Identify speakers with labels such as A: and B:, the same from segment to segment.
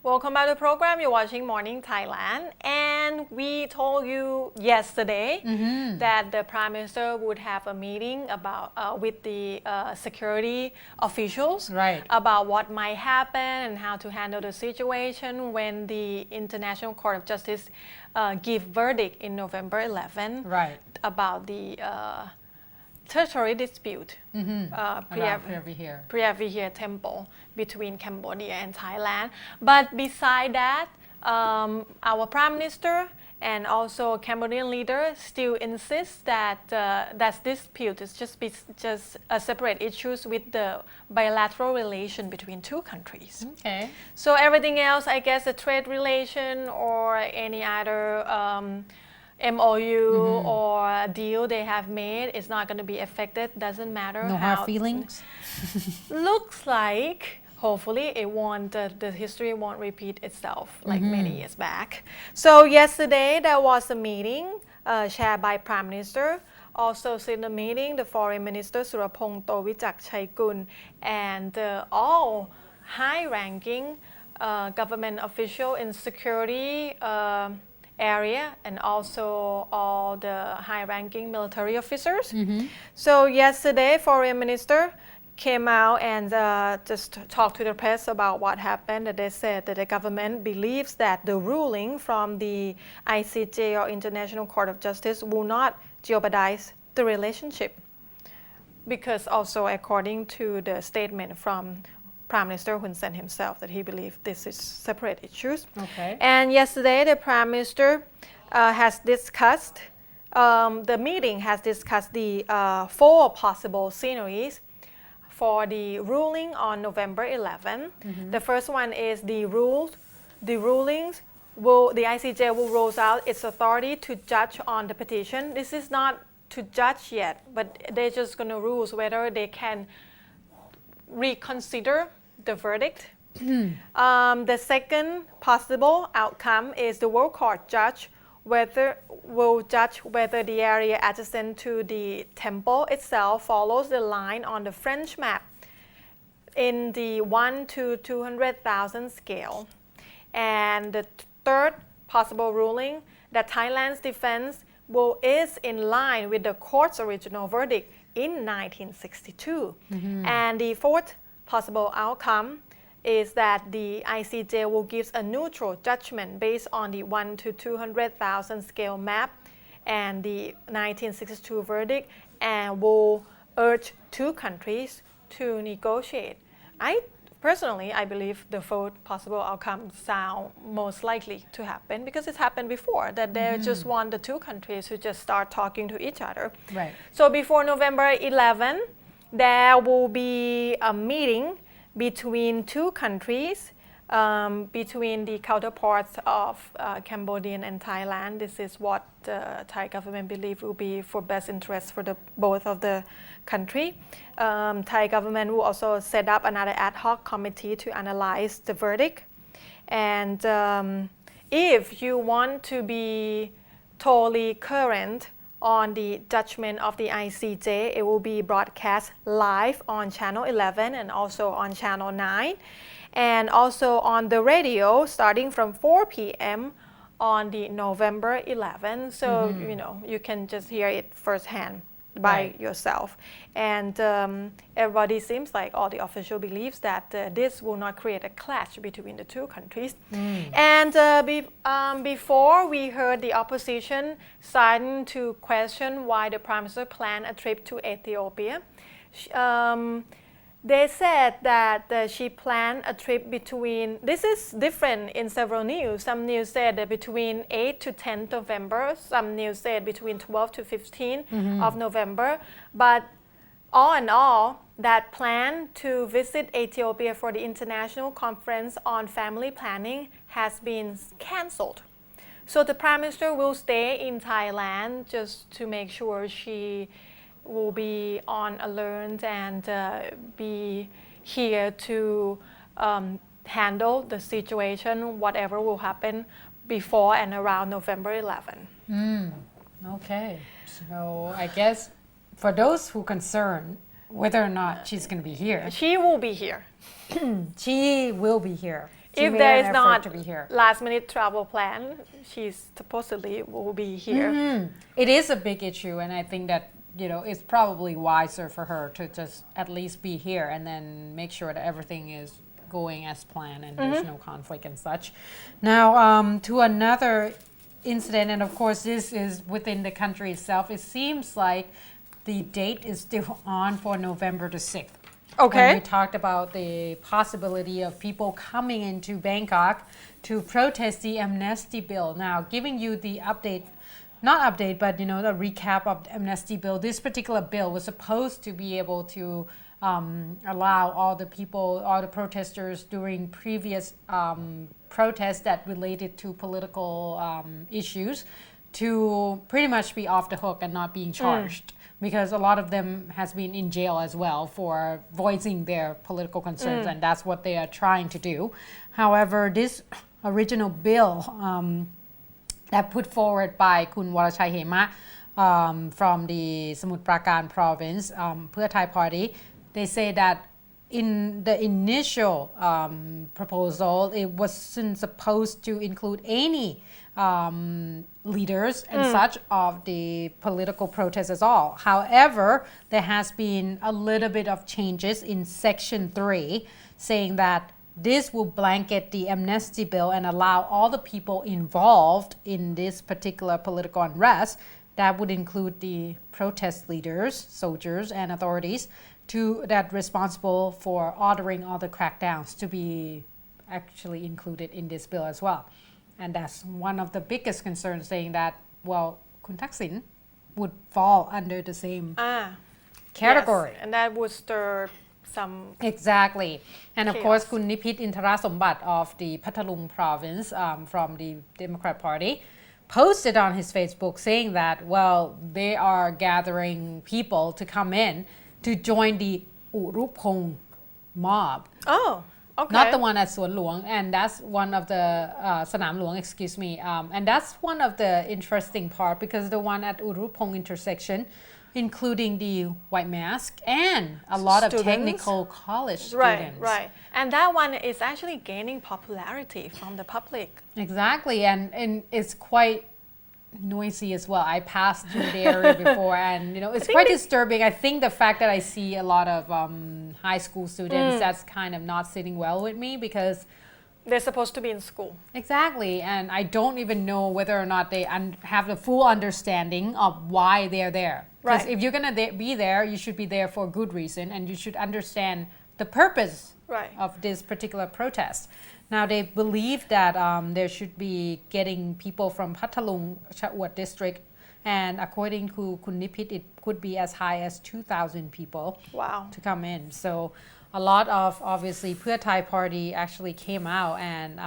A: Welcome back to the program. You're watching Morning Thailand, and we told you yesterday that the Prime Minister would have a meeting about with the security officials about what might happen and how to handle the situation when the International Court of Justice give verdict in November 11 about the territory dispute, Preah Vihear temple between Cambodia and Thailand. But beside that, our Prime Minister and also Cambodian leader still insist that that dispute is just a separate issues with the bilateral relation between two countries.
B: Okay.
A: So everything else, I guess, a trade relation or any other MOU or deal they have made is not going to be affected. Doesn't matter.
B: No hard feelings.
A: Looks like hopefully it won't. The history won't repeat itself like many years back. So yesterday there was a meeting chaired by Prime Minister. Also in the meeting, the Foreign Minister Surapong Towichak-Chaikul and all high-ranking government official in security area and also all the high-ranking military officers. So yesterday, Foreign Minister came out and just talked to the press about what happened. That they said that the government believes that the ruling from the ICJ or International Court of Justice will not jeopardize the relationship, because also according to the statement from Prime Minister Hun Sen himself, that he believed this is separate issues.
B: Okay.
A: And yesterday the Prime Minister has discussed, the meeting has discussed the 4 possible scenarios for the ruling on November 11. The first one is the rulings the ICJ will roll out its authority to judge on the petition. This is not to judge yet, but they're just going to rule whether they can reconsider the verdict. The second possible outcome is the World Court will judge whether the area adjacent to the temple itself follows the line on the French map in the 1 to 200,000 scale. And the third possible ruling, that Thailand's defense is in line with the court's original verdict in 1962. And the fourth possible outcome is that the ICJ will give a neutral judgment based on the 1 to 200,000 scale map and the 1962 verdict, and will urge two countries to negotiate. I believe the fourth possible outcome sound most likely to happen, because it's happened before that they just want the two countries to just start talking to each other.
B: Right.
A: So before November 11, there will be a meeting between two countries, between the counterparts of Cambodian and Thailand. This is what the Thai government believes will be for best interest for both of the country. Thai government will also set up another ad hoc committee to analyze the verdict. And if you want to be totally current on the judgment of the ICJ, it will be broadcast live on Channel 11 and also on Channel 9, and also on the radio starting from 4 p.m. on the November 11. So you can just hear it firsthand by yourself. And everybody seems like all the official believes that this will not create a clash between the two countries. And before, we heard the opposition starting to question why the Prime Minister planned a trip to Ethiopia. They said that she planned a trip between, this is different in several news. Some news said that between 8 to 10 November. Some news said between 12 to 15 of November. But all in all, that plan to visit Ethiopia for the International Conference on Family Planning has been cancelled. So the Prime Minister will stay in Thailand just to make sure she will be on alert and be here to handle the situation, whatever will happen before and around November 11.
B: Okay, so I guess for those who concerned whether or not she's going to be here.
A: She will be here.
B: She will be here. She
A: if
B: made
A: there
B: an
A: is
B: effort
A: not
B: to be here.
A: last minute travel plan, she's supposedly will be here.
B: It is a big issue, and I think that it's probably wiser for her to just at least be here and then make sure that everything is going as planned and there's no conflict and such. Now, to another incident, and of course this is within the country itself, it seems like the date is still on for November the 6th.
A: Okay.
B: When we talked about the possibility of people coming into Bangkok to protest the Amnesty Bill. Now, giving you the update, not update, but the recap of the Amnesty Bill. This particular bill was supposed to be able to allow all the people, all the protesters during previous protests that related to political issues to pretty much be off the hook and not being charged. Because a lot of them has been in jail as well for voicing their political concerns, and that's what they are trying to do. However, this original bill that put forward by Kun Warachai Hema from the Samut Prakan province, Preah Thai party, they say that in the initial proposal, it wasn't supposed to include any leaders and such of the political protests at all. However, there has been a little bit of changes in Section 3 saying that this will blanket the Amnesty Bill and allow all the people involved in this particular political unrest, that would include the protest leaders, soldiers, and authorities, that responsible for ordering all the crackdowns to be actually included in this bill as well. And that's one of the biggest concerns, saying that, well, Kun Thaksin would fall under the same category.
A: Yes, and that would stir some...
B: Exactly. And of
A: chaos.
B: course, Kun Nipit Intarasombat of the Pathalung province from the Democrat Party posted on his Facebook saying that, well, they are gathering people to come in to join the Urupong mob.
A: Oh, okay.
B: Not the one at Suan Luang, and that's one of the Sanam Luang, excuse me. And that's one of the interesting part, because the one at Urupong intersection, including the white mask and a lot of technical college students.
A: Right. And that one is actually gaining popularity from the public.
B: Exactly, and it's quite noisy as well. I passed through the area before, and it's quite disturbing. I think the fact that I see a lot of high school students, that's kind of not sitting well with me, because
A: they're supposed to be in school.
B: Exactly, and I don't even know whether or not they have the full understanding of why they're there. Because if you're gonna be there, you should be there for a good reason, and you should understand the purpose of this particular protest. Now, they believe that there should be getting people from Pathalung Chawat district, and according to Kun Nipit, it could be as high as 2,000 people to come in. So a lot of, obviously, Preah Thai party actually came out and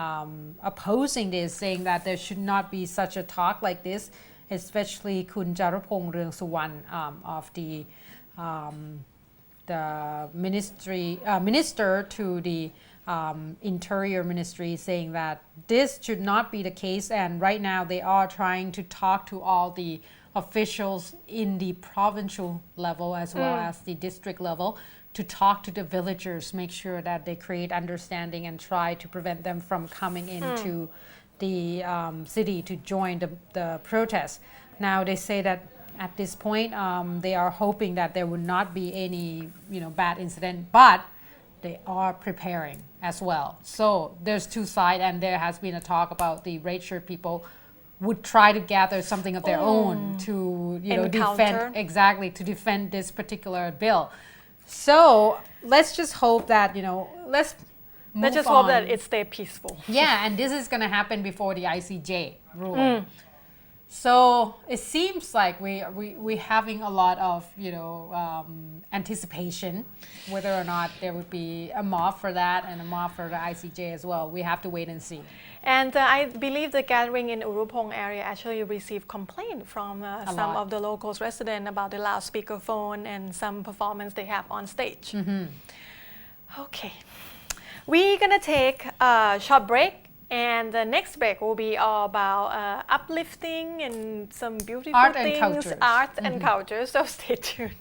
B: opposing this, saying that there should not be such a talk like this, especially Kun Jarapong Reung Suwan of the minister to the Interior Ministry, saying that this should not be the case, and right now they are trying to talk to all the officials in the provincial level as well as the district level to talk to the villagers, make sure that they create understanding and try to prevent them from coming into the city to join the protest. Now, they say that at this point they are hoping that there would not be any bad incident, but they are preparing as well. So there's two sides, and there has been a talk about the red shirt people would try to gather something of their own to defend this particular bill. So let's just hope that let's just hope
A: that it stay peaceful.
B: Yeah, and this is going to happen before the ICJ ruling. So it seems like we're having a lot of anticipation whether or not there would be a mob for that and a mob for the ICJ as well. We have to wait and see.
A: And I believe the gathering in Urupong area actually received complaint from some of the locals residents about the loudspeaker phone and some performance they have on stage. Okay, we're gonna take a short break. And the next break will be all about uplifting and some beautiful
B: art
A: things,
B: and cultures.
A: art and culture. So stay tuned.